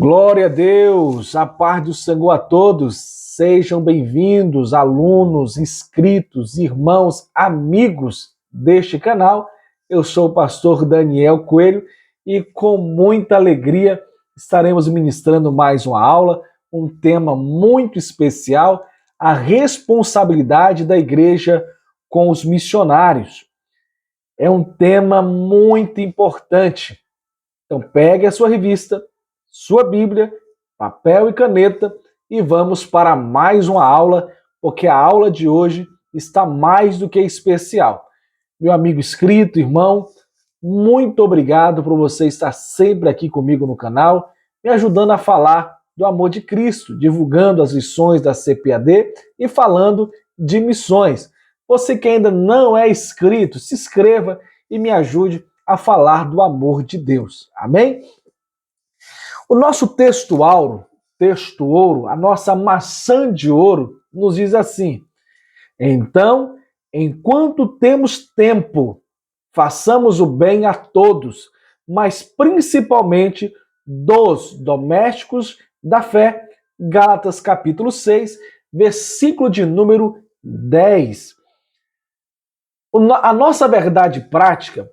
Glória a Deus, a paz do Senhor a todos. Sejam bem-vindos, alunos, inscritos, irmãos, amigos deste canal. Eu sou o pastor Daniel Coelho e com muita alegria estaremos ministrando mais uma aula, um tema muito especial, a responsabilidade da igreja com os missionários. É um tema muito importante. Então pegue a sua revista, sua Bíblia, papel e caneta e vamos para mais uma aula, porque a aula de hoje está mais do que especial. Meu amigo inscrito, irmão, muito obrigado por você estar sempre aqui comigo no canal, me ajudando a falar do amor de Cristo, divulgando as lições da CPAD e falando de missões. Você que ainda não é inscrito, se inscreva e me ajude a falar do amor de Deus. Amém? O nosso texto ouro, a nossa maçã de ouro, nos diz assim: então, enquanto temos tempo, façamos o bem a todos, mas principalmente dos domésticos da fé. Gálatas capítulo 6, versículo de número 10. A nossa verdade prática,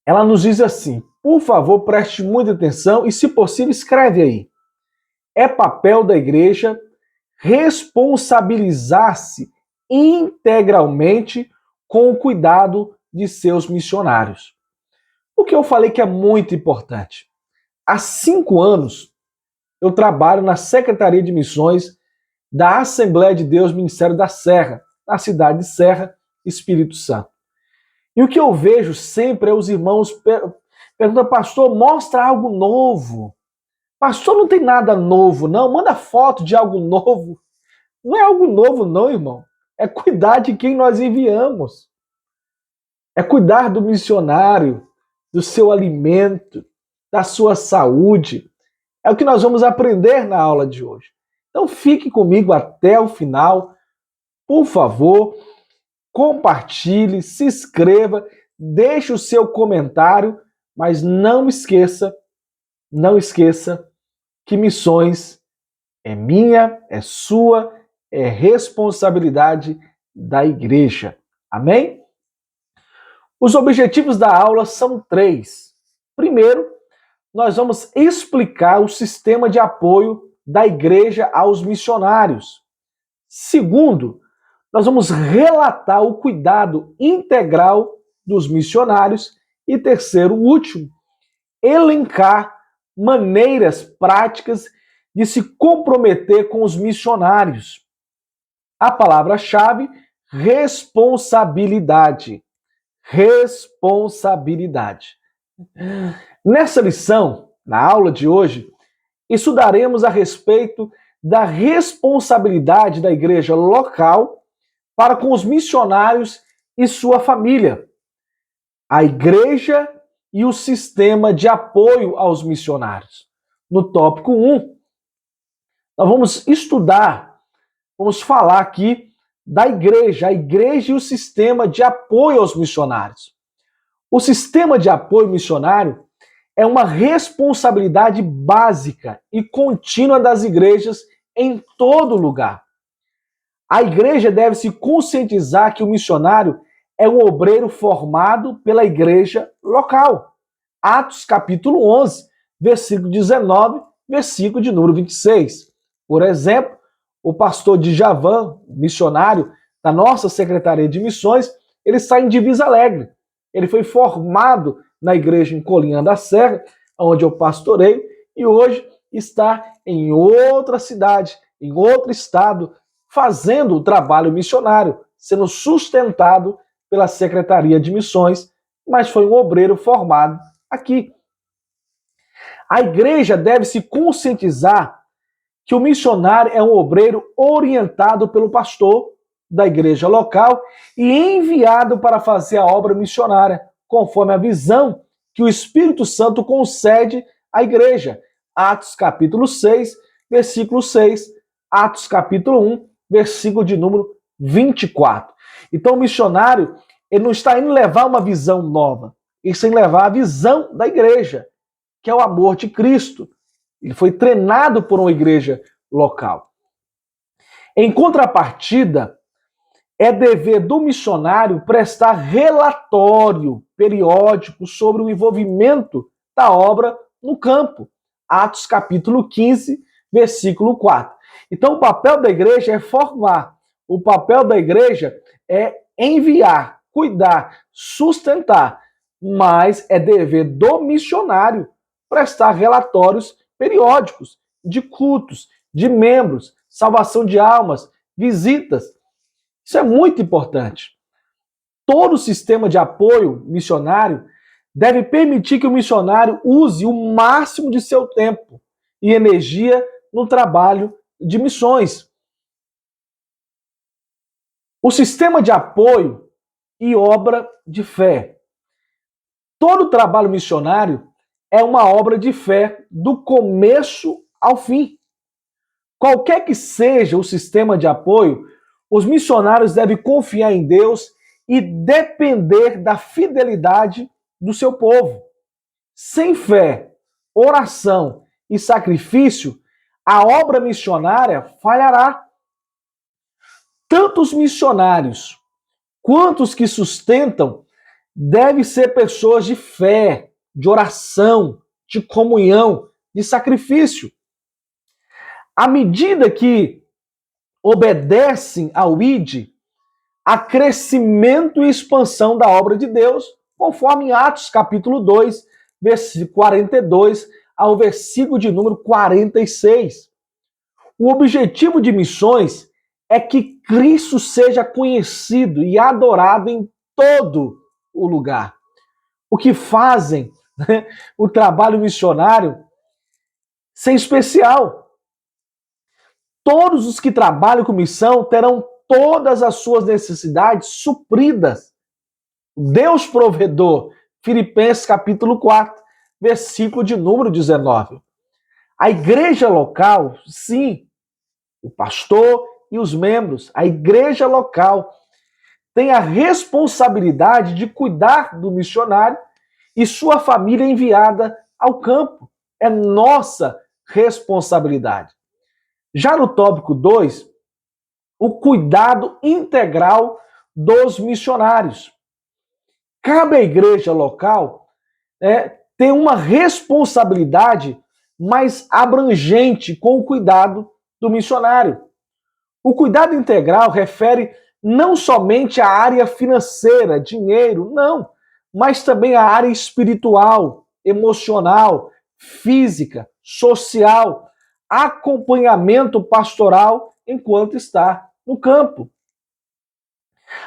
ela nos diz assim, por favor, preste muita atenção e, se possível, escreve aí. É papel da igreja responsabilizar-se integralmente com o cuidado de seus missionários. O que eu falei que é muito importante. Há 5 anos, eu trabalho na Secretaria de Missões da Assembleia de Deus Ministério da Serra, na cidade de Serra, Espírito Santo. E o que eu vejo sempre é os irmãos perguntando, pastor, mostra algo novo. Pastor, não tem nada novo, não. Manda foto de algo novo. Não é algo novo, não, irmão. É cuidar de quem nós enviamos. É cuidar do missionário, do seu alimento, da sua saúde. É o que nós vamos aprender na aula de hoje. Então fique comigo até o final. Por favor, compartilhe, se inscreva, deixe o seu comentário, mas não esqueça que missões é minha, é sua, é responsabilidade da igreja. Amém? Os objetivos da aula são 3. Primeiro, nós vamos explicar o sistema de apoio da igreja aos missionários. Segundo, nós vamos relatar o cuidado integral dos missionários. E terceiro, último, elencar maneiras práticas de se comprometer com os missionários. A palavra-chave, responsabilidade. Responsabilidade. Nessa lição, na aula de hoje, estudaremos a respeito da responsabilidade da igreja local para com os missionários e sua família. A igreja e o sistema de apoio aos missionários. No tópico 1, nós vamos estudar, vamos falar aqui da igreja, a igreja e o sistema de apoio aos missionários. O sistema de apoio missionário é uma responsabilidade básica e contínua das igrejas em todo lugar. A igreja deve se conscientizar que o missionário é um obreiro formado pela igreja local. Atos capítulo 11, versículo 19, versículo de número 26. Por exemplo, o pastor Djavan, missionário da nossa Secretaria de Missões, ele está em Divisa Alegre. Ele foi formado na igreja em Colina da Serra, onde eu pastoreio, e hoje está em outra cidade, em outro estado, fazendo o trabalho missionário, sendo sustentado pela Secretaria de Missões, mas foi um obreiro formado aqui. A igreja deve se conscientizar que o missionário é um obreiro orientado pelo pastor da igreja local e enviado para fazer a obra missionária, conforme a visão que o Espírito Santo concede à igreja. Atos capítulo 6, versículo 6, Atos capítulo 1, versículo de número 24. Então o missionário, ele não está indo levar uma visão nova, ele está indo levar a visão da igreja, que é o amor de Cristo. Ele foi treinado por uma igreja local. Em contrapartida, é dever do missionário prestar relatório periódico sobre o envolvimento da obra no campo. Atos capítulo 15, versículo 4. Então, o papel da igreja é formar. O papel da igreja é enviar, cuidar, sustentar. Mas é dever do missionário prestar relatórios periódicos de cultos, de membros, salvação de almas, visitas. Isso é muito importante. Todo o sistema de apoio missionário deve permitir que o missionário use o máximo de seu tempo e energia no trabalho de missões. O sistema de apoio e obra de fé. Todo trabalho missionário é uma obra de fé do começo ao fim. Qualquer que seja o sistema de apoio, os missionários devem confiar em Deus e depender da fidelidade do seu povo. Sem fé, oração e sacrifício, a obra missionária falhará. Tanto os missionários quanto os que sustentam devem ser pessoas de fé, de oração, de comunhão, de sacrifício. À medida que obedecem ao ID, há crescimento e expansão da obra de Deus, conforme em Atos capítulo 2, versículo 42 ao versículo de número 46. O objetivo de missões é que Cristo seja conhecido e adorado em todo o lugar. O que fazem, né, o trabalho missionário ser especial. Todos os que trabalham com missão terão todas as suas necessidades supridas. Deus provedor, Filipenses capítulo 4, versículo de número 19. A igreja local, sim, o pastor e os membros, a igreja local tem a responsabilidade de cuidar do missionário e sua família enviada ao campo. É nossa responsabilidade. Já no tópico 2, o cuidado integral dos missionários. Cabe à igreja local ter uma responsabilidade mais abrangente com o cuidado do missionário. O cuidado integral refere não somente à área financeira, dinheiro, não, mas também à área espiritual, emocional, física, social, acompanhamento pastoral enquanto está no campo.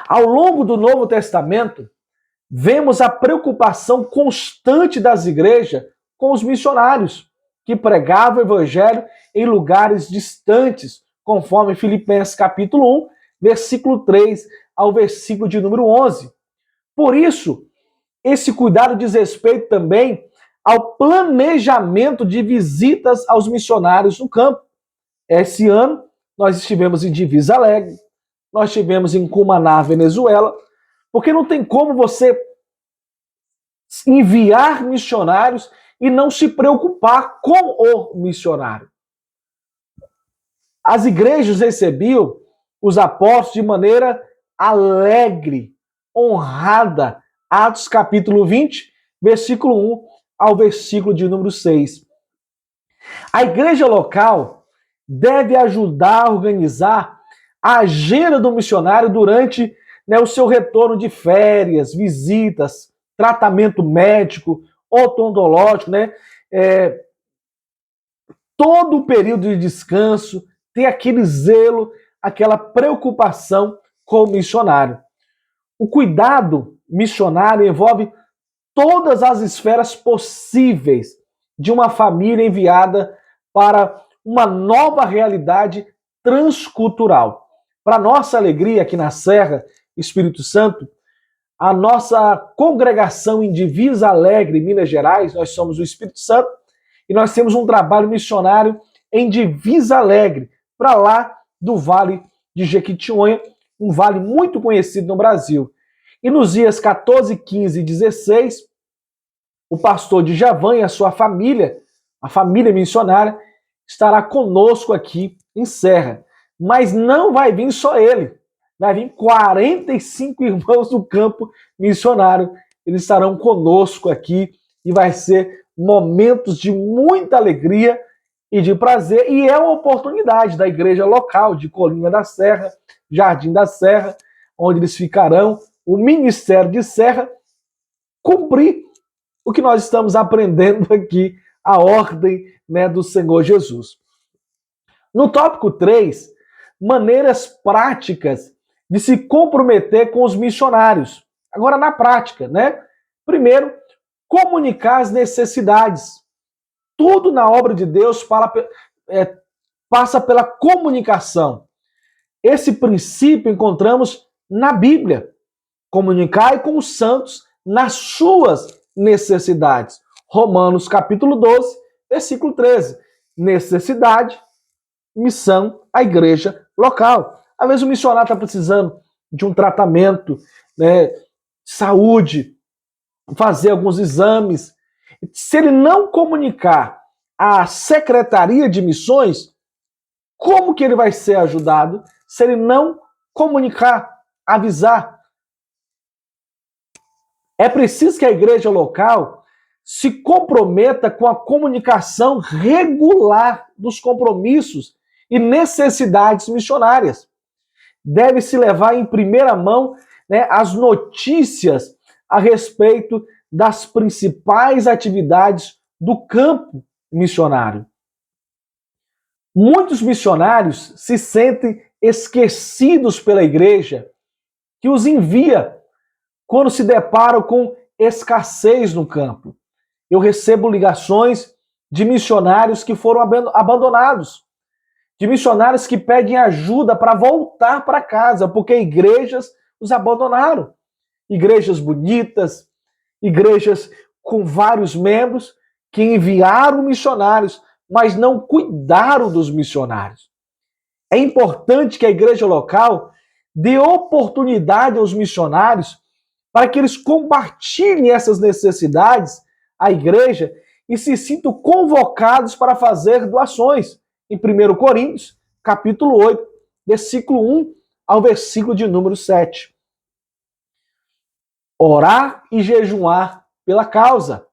Ao longo do Novo Testamento, vemos a preocupação constante das igrejas com os missionários, que pregavam o evangelho em lugares distantes, conforme Filipenses capítulo 1, versículo 3 ao versículo de número 11. Por isso, esse cuidado diz respeito também ao planejamento de visitas aos missionários no campo. Esse ano, nós estivemos em Divisa Alegre, nós estivemos em Cumaná, Venezuela, porque não tem como você enviar missionários e não se preocupar com o missionário. As igrejas recebiam os apóstolos de maneira alegre, honrada. Atos capítulo 20, versículo 1 ao versículo de número 6. A igreja local deve ajudar a organizar a agenda do missionário durante o seu retorno de férias, visitas, tratamento médico, odontológico, todo o período de descanso, ter aquele zelo, aquela preocupação com o missionário. O cuidado missionário envolve todas as esferas possíveis de uma família enviada para uma nova realidade transcultural. Para nossa alegria aqui na Serra, Espírito Santo, a nossa congregação em Divisa Alegre, Minas Gerais, nós somos o Espírito Santo, e nós temos um trabalho missionário em Divisa Alegre, para lá do Vale de Jequitinhonha, um vale muito conhecido no Brasil. E nos dias 14, 15 e 16, o pastor Djavan e a sua família a família missionária, estará conosco aqui em Serra. Mas não vai vir só ele. Vai vir 45 irmãos do campo missionário. Eles estarão conosco aqui e vai ser momentos de muita alegria e de prazer. E é uma oportunidade da igreja local de Colina da Serra, Jardim da Serra, onde eles ficarão, o Ministério de Serra, cumprir o que nós estamos aprendendo aqui, a ordem, né, do Senhor Jesus. No tópico 3, maneiras práticas de se comprometer com os missionários. Agora, na prática, né? Primeiro, comunicar as necessidades. Tudo na obra de Deus passa pela comunicação. Esse princípio encontramos na Bíblia. Comunicai com os santos nas suas necessidades. Romanos capítulo 12, versículo 13. Necessidade, missão, a igreja local. Às vezes o missionário está precisando de um tratamento, né, saúde, fazer alguns exames. Se ele não comunicar à Secretaria de Missões, como que ele vai ser ajudado se ele não comunicar, avisar? É preciso que a igreja local se comprometa com a comunicação regular dos compromissos e necessidades missionárias. Deve-se levar em primeira mão, né, as notícias a respeito das principais atividades do campo missionário. Muitos missionários se sentem esquecidos pela igreja que os envia quando se deparam com escassez no campo. Eu recebo ligações de missionários que foram abandonados, de missionários que pedem ajuda para voltar para casa, porque igrejas os abandonaram. Igrejas bonitas, igrejas com vários membros que enviaram missionários, mas não cuidaram dos missionários. É importante que a igreja local dê oportunidade aos missionários para que eles compartilhem essas necessidades à igreja e se sintam convocados para fazer doações. Em 1 Coríntios, capítulo 8, versículo 1 ao versículo de número 7. Orar e jejuar pela causa.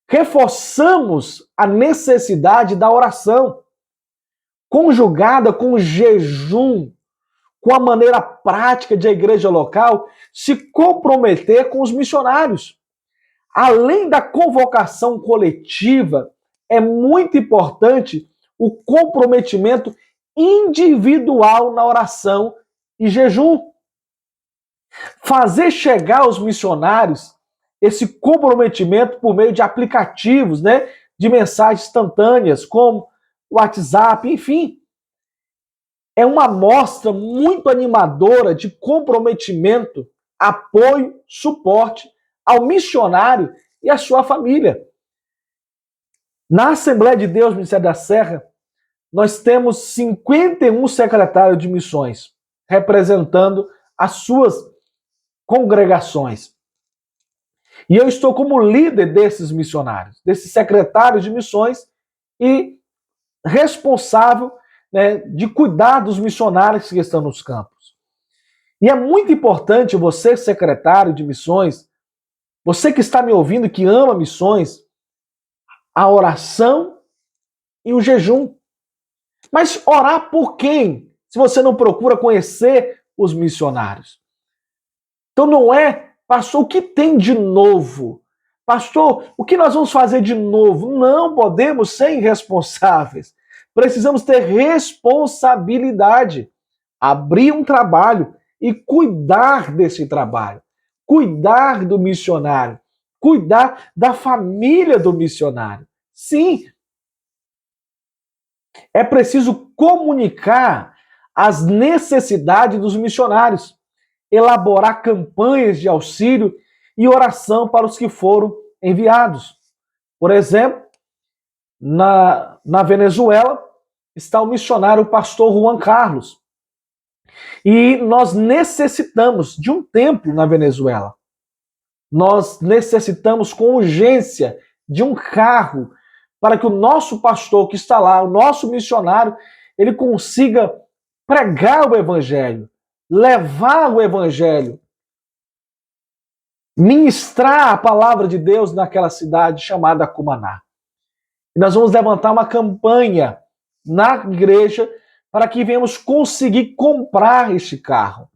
Reforçamos a necessidade da oração, conjugada com o jejum, com a maneira prática de a igreja local se comprometer com os missionários. Além da convocação coletiva, é muito importante o comprometimento individual na oração e jejum. Fazer chegar aos missionários esse comprometimento por meio de aplicativos, né, de mensagens instantâneas, como WhatsApp, enfim. É uma amostra muito animadora de comprometimento, apoio, suporte ao missionário e à sua família. Na Assembleia de Deus, Ministério da Serra, nós temos 51 secretários de missões, representando as suas congregações. E eu estou como líder desses missionários, desses secretários de missões e responsável, né, de cuidar dos missionários que estão nos campos. E é muito importante você, secretário de missões, você que está me ouvindo, que ama missões, a oração e o jejum. Mas orar por quem? Se você não procura conhecer os missionários. Então não é, pastor, o que tem de novo? Pastor, o que nós vamos fazer de novo? Não podemos ser irresponsáveis. Precisamos ter responsabilidade. Abrir um trabalho e cuidar desse trabalho. Cuidar do missionário. Cuidar da família do missionário. Sim. É preciso comunicar as necessidades dos missionários. Elaborar campanhas de auxílio e oração para os que foram enviados. Por exemplo, na Venezuela está o missionário pastor Juan Carlos. E nós necessitamos de um templo na Venezuela. Nós necessitamos com urgência de um carro para que o nosso pastor que está lá, o nosso missionário, ele consiga pregar o evangelho, levar o evangelho, ministrar a palavra de Deus naquela cidade chamada Cumaná. E nós vamos levantar uma campanha na igreja para que venhamos conseguir comprar este carro.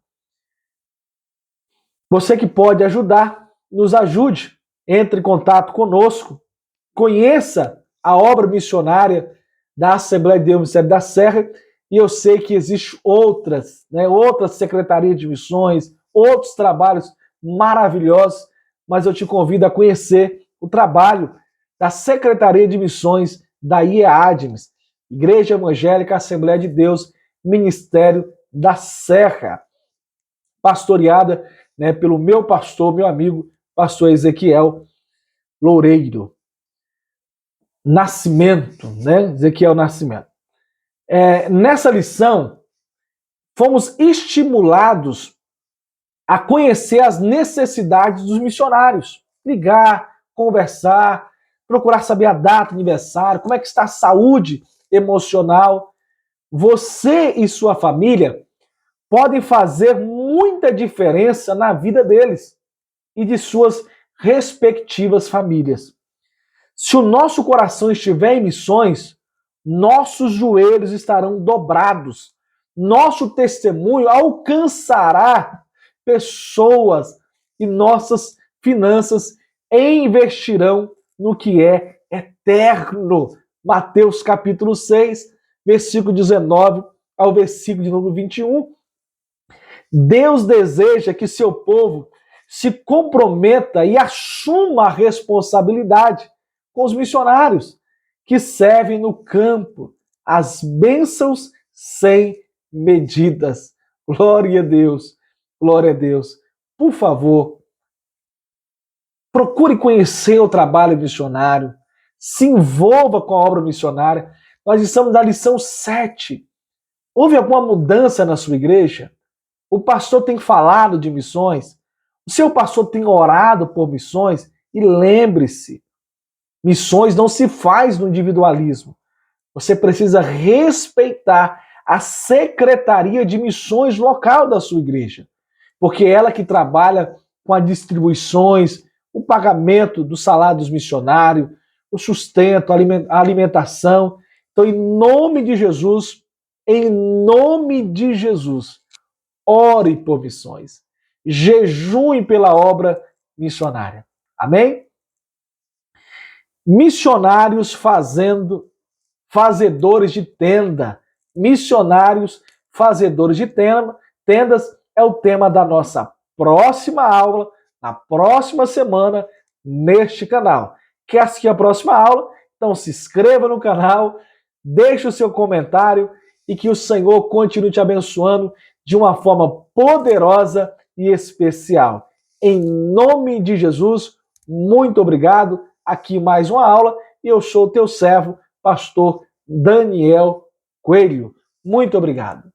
Você que pode ajudar, nos ajude, entre em contato conosco, conheça a obra missionária da Assembleia de Deus Ministério da Serra, e eu sei que existem outras secretarias de missões, outros trabalhos maravilhosos, mas eu te convido a conhecer o trabalho da Secretaria de Missões da IEADMIS, Igreja Evangélica Assembleia de Deus, Ministério da Serra, pastoreada, pelo meu pastor, meu amigo, pastor Ezequiel Loureiro Nascimento, Ezequiel Nascimento. Nessa lição, fomos estimulados a conhecer as necessidades dos missionários. Ligar, conversar, procurar saber a data, aniversário, como é que está a saúde emocional. Você e sua família podem fazer muita diferença na vida deles e de suas respectivas famílias. Se o nosso coração estiver em missões, nossos joelhos estarão dobrados. Nosso testemunho alcançará pessoas e nossas finanças investirão no que é eterno. Mateus capítulo 6, versículo 19 ao versículo de número 21. Deus deseja que seu povo se comprometa e assuma a responsabilidade com os missionários que servem no campo, as bênçãos sem medidas. Glória a Deus, glória a Deus. Por favor, procure conhecer o trabalho missionário, se envolva com a obra missionária. Nós estamos na lição 7. Houve alguma mudança na sua igreja? O pastor tem falado de missões? O seu pastor tem orado por missões? E lembre-se, missões não se faz no individualismo. Você precisa respeitar a secretaria de missões local da sua igreja, porque é ela que trabalha com as distribuições, o pagamento do salário dos missionários, o sustento, a alimentação. Então, em nome de Jesus, ore por missões. Jejue pela obra missionária. Amém? Missionários fazedores de tenda. Missionários fazedores de tendas é o tema da nossa próxima aula, na próxima semana, neste canal. Quer assistir a próxima aula? Então se inscreva no canal, deixe o seu comentário e que o Senhor continue te abençoando de uma forma poderosa e especial. Em nome de Jesus, muito obrigado. Aqui mais uma aula e eu sou o teu servo, pastor Daniel Coelho. Muito obrigado.